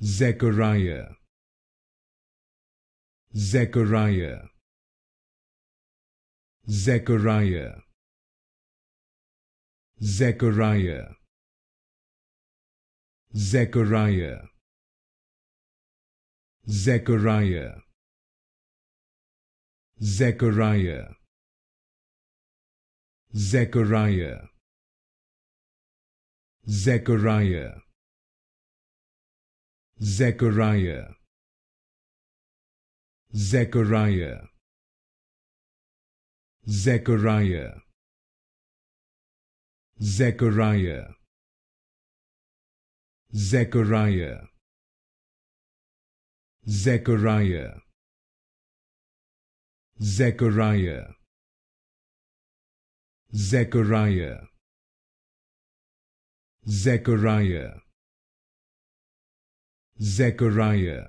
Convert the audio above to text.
Zechariah, Zechariah, Zechariah, Zechariah, Zechariah, Zechariah, Zechariah, Zechariah, Zechariah, Zechariah, Zechariah, Zechariah, Zechariah, Zechariah, Zechariah, Zechariah, Zechariah, Zechariah, Zechariah,